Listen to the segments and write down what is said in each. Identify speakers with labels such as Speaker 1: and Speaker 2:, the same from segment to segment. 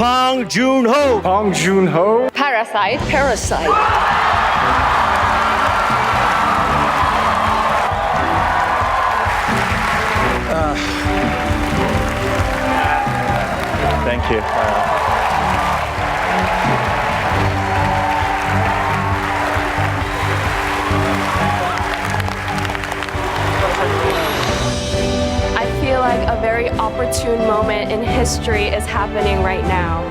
Speaker 1: Bong Joon-ho.
Speaker 2: Bong Joon-ho.
Speaker 3: Parasite.
Speaker 1: Thank you.
Speaker 4: I feel like a very opportune moment in history is happening right now.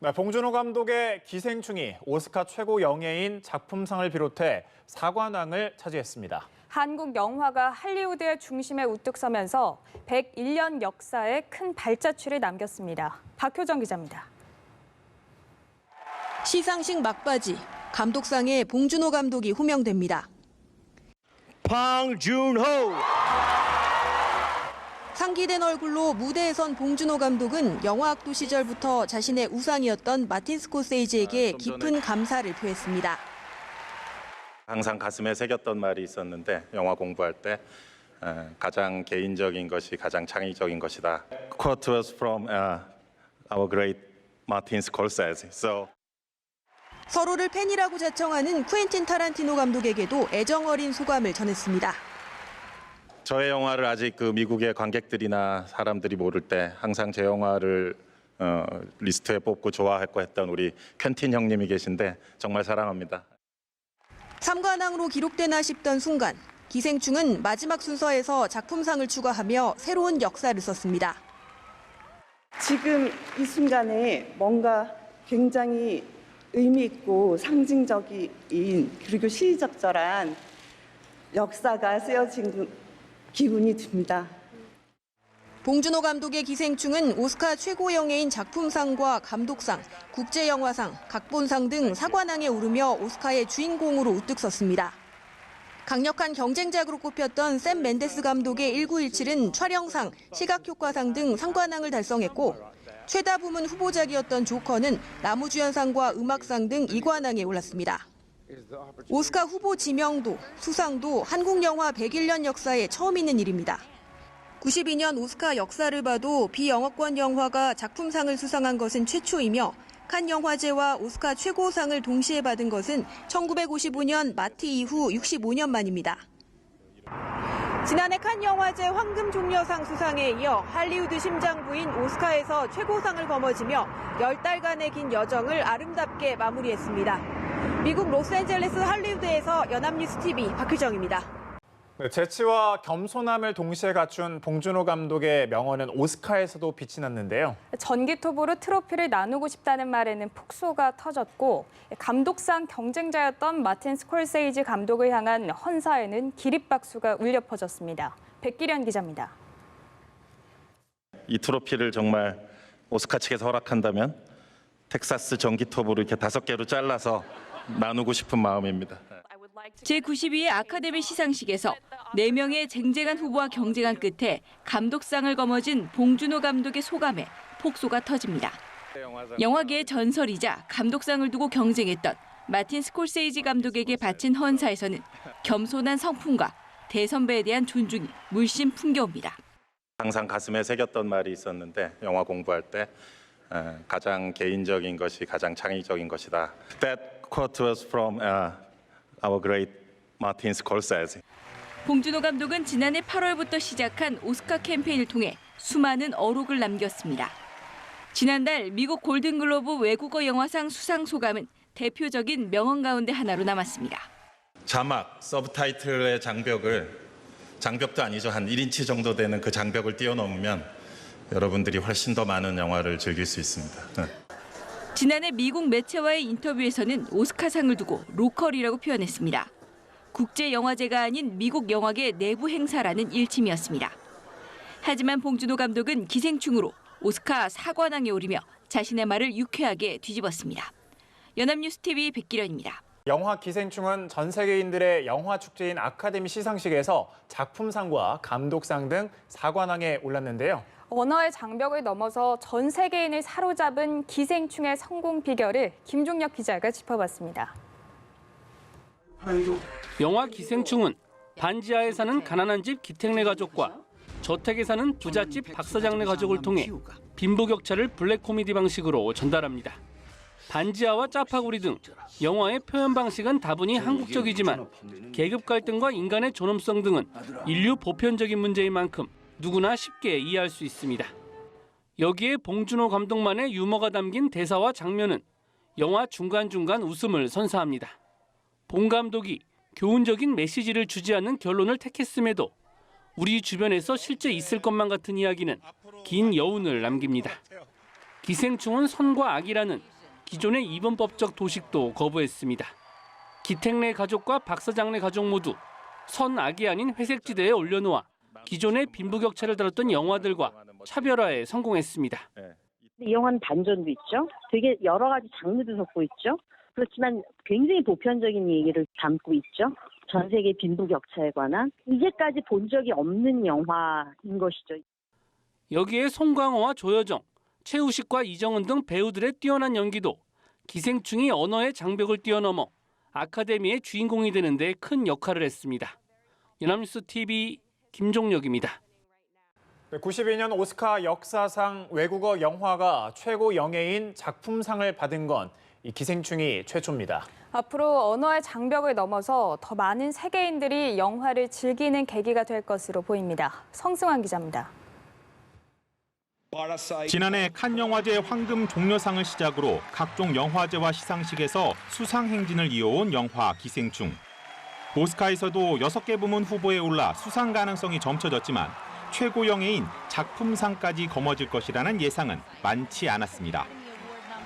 Speaker 5: 네, 봉준호 감독의 기생충이 오스카 최고 영예인 작품상을 비롯해 사관왕을 차지했습니다.
Speaker 6: 한국 영화가 할리우드의 중심에 우뚝 서면서 101년 역사에 큰 발자취를 남겼습니다. 박효정 기자입니다.
Speaker 7: 시상식 막바지, 감독상에 봉준호 감독이 호명됩니다.
Speaker 1: Bong Joon-ho.
Speaker 7: 상기된 얼굴로 무대에 선 봉준호 감독은 영화학도 시절부터 자신의 우상이었던 마틴 스코세이지에게 깊은 감사를 표했습니다.
Speaker 8: 항상 가슴에 새겼던 말이 있었는데 영화 공부할 때 가장 개인적인 것이 가장 창의적인 것이다. Quote was from our great Martin Scorsese.
Speaker 7: 서로를 팬이라고 자청하는 쿠엔틴 타란티노 감독에게도 애정 어린 소감을 전했습니다.
Speaker 8: 저의 영화를 아직 그 미국의 관객들이나 사람들이 모를 때 항상 제 영화를 리스트에 뽑고 좋아했고 했던 우리 퀸틴 형님이 계신데 정말 사랑합니다.
Speaker 7: 삼관왕으로 기록되나 싶던 순간, 기생충은 마지막 순서에서 작품상을 추가하며 새로운 역사를 썼습니다.
Speaker 9: 지금 이 순간에 뭔가 굉장히 의미 있고 상징적인 그리고 시의적절한 역사가 쓰여진 기분이 듭니다.
Speaker 7: 봉준호 감독의 기생충은 오스카 최고 영예인 작품상과 감독상, 국제영화상, 각본상 등 사관왕에 오르며 오스카의 주인공으로 우뚝 섰습니다. 강력한 경쟁작으로 꼽혔던 샘 멘데스 감독의 1917은 촬영상, 시각효과상 등 상관왕을 달성했고 최다 부문 후보작이었던 조커는 나무주연상과 음악상 등 2관왕에 올랐습니다. 오스카 후보 지명도, 수상도 한국 영화 101년 역사에 처음 있는 일입니다. 92년 오스카 역사를 봐도 비영어권 영화가 작품상을 수상한 것은 최초이며 칸 영화제와 오스카 최고상을 동시에 받은 것은 1955년 마티 이후 65년 만입니다. 지난해 칸 영화제 황금 종려상 수상에 이어 할리우드 심장부인 오스카에서 최고상을 거머쥐며 10달간의 긴 여정을 아름답게 마무리했습니다. 미국 로스앤젤레스 할리우드에서 연합뉴스TV 박효정입니다.
Speaker 5: 네, 재치와 겸손함을 동시에 갖춘 봉준호 감독의 명언은 오스카에서도 빛이 났는데요.
Speaker 6: 전기톱으로 트로피를 나누고 싶다는 말에는 폭소가 터졌고 감독상 경쟁자였던 마틴 스콜세이지 감독을 향한 헌사에는 기립박수가 울려 퍼졌습니다. 백기련 기자입니다.
Speaker 8: 이 트로피를 정말 오스카 측에서 허락한다면 텍사스 전기톱으로 이렇게 5개로 잘라서 나누고 싶은 마음입니다.
Speaker 10: 제92회 아카데미 시상식에서 4명의 쟁쟁한 후보와 경쟁한 끝에 감독상을 거머쥔 봉준호 감독의 소감에 폭소가 터집니다. 영화계의 전설이자 감독상을 두고 경쟁했던 마틴 스콜세이지 감독에게 바친 헌사에서는 겸손한 성품과 대선배에 대한 존중이 물씬 풍겨옵니다.
Speaker 8: 항상 가슴에 새겼던 말이 있었는데 영화 공부할 때 가장 개인적인 것이 가장 창의적인 것이다. That quote was from our great Martin Scorsese.
Speaker 10: 봉준호 감독은 지난해 8월부터 시작한 오스카 캠페인을 통해 수많은 어록을 남겼습니다. 지난달 미국 골든글로브 외국어 영화상 수상 소감은 대표적인 명언 가운데 하나로 남았습니다.
Speaker 8: 자막, 서브타이틀의 장벽도 아니죠. 한 1인치 정도 되는 그 장벽을 뛰어넘으면 여러분들이 훨씬 더 많은 영화를 즐길 수 있습니다.
Speaker 10: 지난해 미국 매체와의 인터뷰에서는 오스카상을 두고 로컬이라고 표현했습니다. 국제영화제가 아닌 미국 영화계 내부 행사라는 일침이었습니다. 하지만 봉준호 감독은 기생충으로 오스카 사관왕에 오르며 자신의 말을 유쾌하게 뒤집었습니다. 연합뉴스TV 백기련입니다.
Speaker 5: 영화 기생충은 전 세계인들의 영화 축제인 아카데미 시상식에서 작품상과 감독상 등 사관왕에 올랐는데요.
Speaker 6: 언어의 장벽을 넘어서 전 세계인을 사로잡은 기생충의 성공 비결을 김종혁 기자가 짚어봤습니다.
Speaker 11: 영화 기생충은
Speaker 2: 반지하에 사는 가난한 집 기택네 가족과 저택에 사는 부잣집 박사장네 가족을 통해 빈부격차를 블랙 코미디 방식으로 전달합니다. 반지하와 짜파구리 등 영화의 표현 방식은 다분히 한국적이지만 계급 갈등과 인간의 존엄성 등은 인류 보편적인 문제인 만큼 누구나 쉽게 이해할 수 있습니다. 여기에 봉준호 감독만의 유머가 담긴 대사와 장면은 영화 중간중간 웃음을 선사합니다. 봉 감독이 교훈적인 메시지를 주지 않는 결론을 택했음에도 우리 주변에서 실제 있을 것만 같은 이야기는 긴 여운을 남깁니다. 기생충은 선과 악이라는 기존의 이분법적 도식도 거부했습니다. 기택네 가족과 박사장네 가족 모두 선, 악이 아닌 회색지대에 올려놓아 기존의 빈부격차를 다뤘던 영화들과 차별화에 성공했습니다.
Speaker 3: 이 영화는 반전도 있죠. 되게 여러 가지 장르도 섞고 있죠. 그렇지만 굉장히 보편적인 얘기를 담고 있죠. 전 세계 빈부격차에 관한 이제까지 본 적이 없는 영화인 것이죠.
Speaker 2: 여기에 송강호와 조여정, 최우식과 이정은 등 배우들의 뛰어난 연기도 기생충이 언어의 장벽을 뛰어넘어 아카데미의 주인공이 되는 데 큰 역할을 했습니다. 연합뉴스 TV 김종혁입니다.
Speaker 5: 92년 오스카 역사상 외국어 영화가 최고 영예인 작품상을 받은 건 이 기생충이 최초입니다.
Speaker 6: 앞으로 언어의 장벽을 넘어서 더 많은 세계인들이 영화를 즐기는 계기가 될 것으로 보입니다. 성승환 기자입니다.
Speaker 11: 지난해 칸 영화제 황금 종려상을 시작으로 각종 영화제와 시상식에서 수상 행진을 이어온 영화 기생충. 오스카에서도 6개 부문 후보에 올라 수상 가능성이 점쳐졌지만 최고 영예인 작품상까지 거머쥘 것이라는 예상은 많지 않았습니다.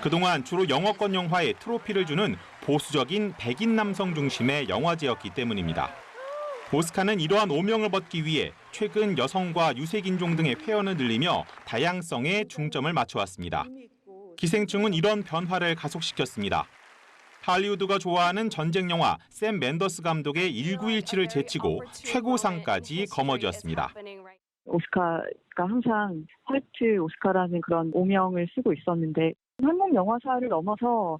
Speaker 11: 그동안 주로 영어권 영화에 트로피를 주는 보수적인 백인 남성 중심의 영화제였기 때문입니다. 오스카는 이러한 오명을 벗기 위해 최근 여성과 유색인종 등의 회원을 늘리며 다양성에 중점을 맞춰왔습니다. 기생충은 이런 변화를 가속시켰습니다. 할리우드가 좋아하는 전쟁 영화 샘 맨더스 감독의 1917을 제치고 최고상까지 거머쥐었습니다.
Speaker 3: 오스카가 항상 화이트 오스카라는 그런 오명을 쓰고 있었는데 한국 영화사를 넘어서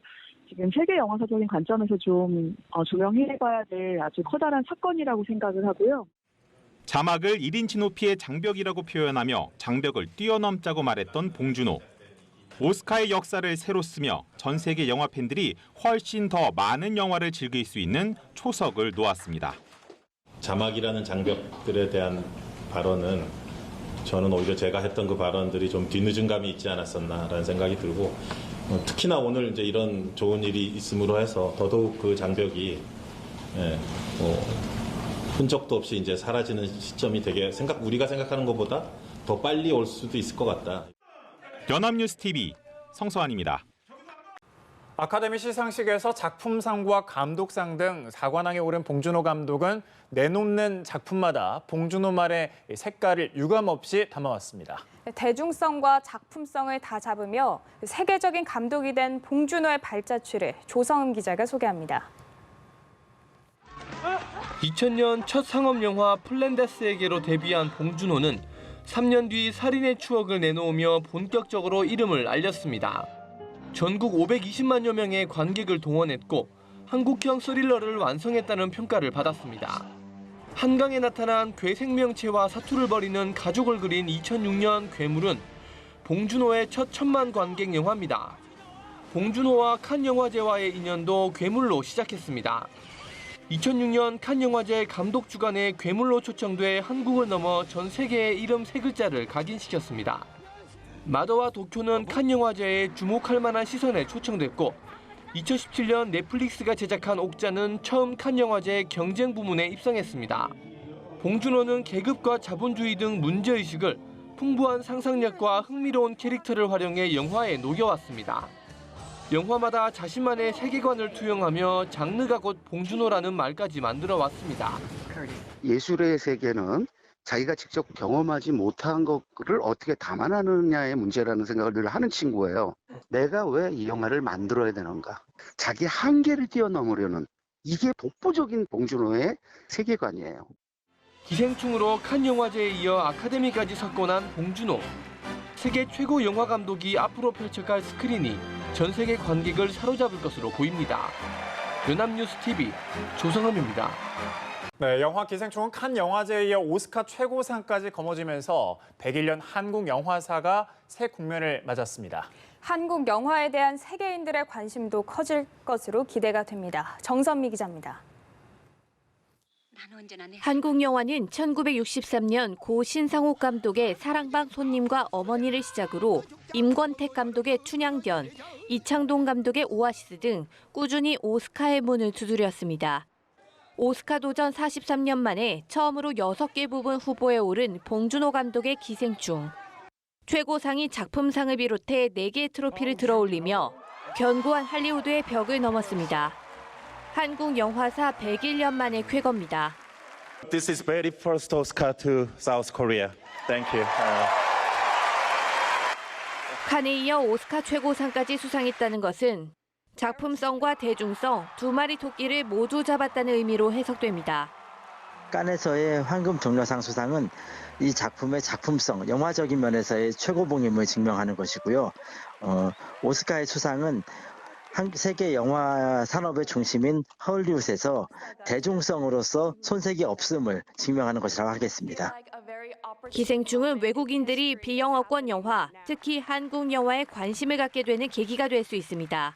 Speaker 3: 지금 세계 영화사적인 관점에서 좀 조명해봐야 될 아주 커다란 사건이라고 생각을 하고요.
Speaker 11: 자막을 1인치 높이의 장벽이라고 표현하며 장벽을 뛰어넘자고 말했던 봉준호. 오스카의 역사를 새로 쓰며 전 세계 영화 팬들이 훨씬 더 많은 영화를 즐길 수 있는 초석을 놓았습니다.
Speaker 8: 자막이라는 장벽들에 대한 발언은 저는 오히려 제가 했던 그 발언들이 좀 뒤늦은 감이 있지 않았었나라는 생각이 들고 특히나 오늘 이제 이런 좋은 일이 있음으로 해서 더더욱 그 장벽이 흔적도 없이 이제 사라지는 시점이 되게 우리가 생각하는 것보다 더 빨리 올 수도 있을 것 같다.
Speaker 11: 연합뉴스 TV 성서환입니다.
Speaker 5: 아카데미 시상식에서 작품상과 감독상 등 4관왕에 오른 봉준호 감독은 내놓는 작품마다 봉준호만의 색깔을 유감없이 담아왔습니다.
Speaker 6: 대중성과 작품성을 다 잡으며 세계적인 감독이 된 봉준호의 발자취를 조성음 기자가 소개합니다.
Speaker 12: 2000년 첫 상업영화 플랜다스에게로 데뷔한 봉준호는 3년 뒤 살인의 추억을 내놓으며 본격적으로 이름을 알렸습니다. 전국 520만여 명의 관객을 동원했고 한국형 스릴러를 완성했다는 평가를 받았습니다. 한강에 나타난 괴 생명체와 사투를 벌이는 가족을 그린 2006년 괴물은 봉준호의 첫 천만 관객 영화입니다. 봉준호와 칸 영화제와의 인연도 괴물로 시작했습니다. 2006년 칸 영화제 감독 주간에 괴물로 초청돼 한국을 넘어 전 세계에 이름 3글자를 각인시켰습니다. 마더와 도쿄는 칸 영화제에 주목할 만한 시선에 초청됐고 2017년 넷플릭스가 제작한 옥자는 처음 칸 영화제 경쟁 부문에 입성했습니다. 봉준호는 계급과 자본주의 등 문제의식을 풍부한 상상력과 흥미로운 캐릭터를 활용해 영화에 녹여왔습니다. 영화마다 자신만의 세계관을 투영하며 장르가 곧 봉준호라는 말까지 만들어왔습니다.
Speaker 13: 예술의 세계는 자기가 직접 경험하지 못한 것을 어떻게 담아내느냐의 문제라는 생각을 늘 하는 친구예요. 내가 왜 이 영화를 만들어야 되는가? 자기 한계를 뛰어넘으려는 이게 독보적인 봉준호의 세계관이에요.
Speaker 12: 기생충으로 칸 영화제에 이어 아카데미까지 석권한 봉준호. 세계 최고 영화 감독이 앞으로 펼쳐갈 스크린이 전 세계 관객을 사로잡을 것으로 보입니다. 연합뉴스 TV 조성흠입니다.
Speaker 5: 네, 영화 기생충은 칸 영화제에 이어 오스카 최고상까지 거머쥐면서 101년 한국 영화사가 새 국면을 맞았습니다.
Speaker 6: 한국 영화에 대한 세계인들의 관심도 커질 것으로 기대가 됩니다. 정선미 기자입니다.
Speaker 14: 한국 영화는 1963년 고 신상옥 감독의 사랑방 손님과 어머니를 시작으로 임권택 감독의 춘향전, 이창동 감독의 오아시스 등 꾸준히 오스카의 문을 두드렸습니다. 오스카 도전 43년 만에 처음으로 6개 부분 후보에 오른 봉준호 감독의 기생충. 최고상이 작품상을 비롯해 4개의 트로피를 들어올리며 견고한 할리우드의 벽을 넘었습니다. 한국 영화사 101년 만의 쾌거입니다.
Speaker 8: This is very first Oscar to South Korea. Thank you.
Speaker 14: 칸에 이어 오스카 최고상까지 수상했다는 것은 작품성과 대중성 두 마리 토끼를 모두 잡았다는 의미로 해석됩니다.
Speaker 15: 칸에서의 황금 종려상 수상은 이 작품의 작품성, 영화적인 면에서의 최고봉임을 증명하는 것이고요. 오스카의 수상은 세계 영화 산업의 중심인 헐리우드에서 대중성으로서 손색이 없음을 증명하는 것이라고 하겠습니다.
Speaker 14: 기생충은 외국인들이 비영어권 영화, 특히 한국 영화에 관심을 갖게 되는 계기가 될 수 있습니다.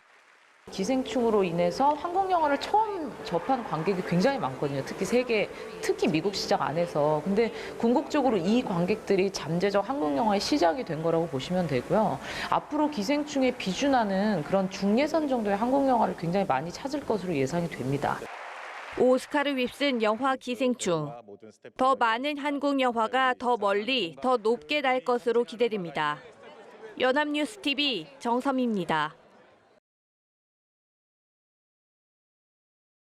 Speaker 16: 기생충으로 인해서 한국 영화를 처음 접한 관객이 굉장히 많거든요. 특히 미국 시장 안에서. 근데 궁극적으로 이 관객들이 잠재적 한국 영화의 시작이 된 거라고 보시면 되고요. 앞으로 기생충에 비준하는 그런 중예선 정도의 한국 영화를 굉장히 많이 찾을 것으로 예상이 됩니다.
Speaker 14: 오스카를 휩쓴 영화 기생충. 더 많은 한국 영화가 더 멀리, 더 높게 날 것으로 기대됩니다. 연합뉴스 TV 정섬입니다.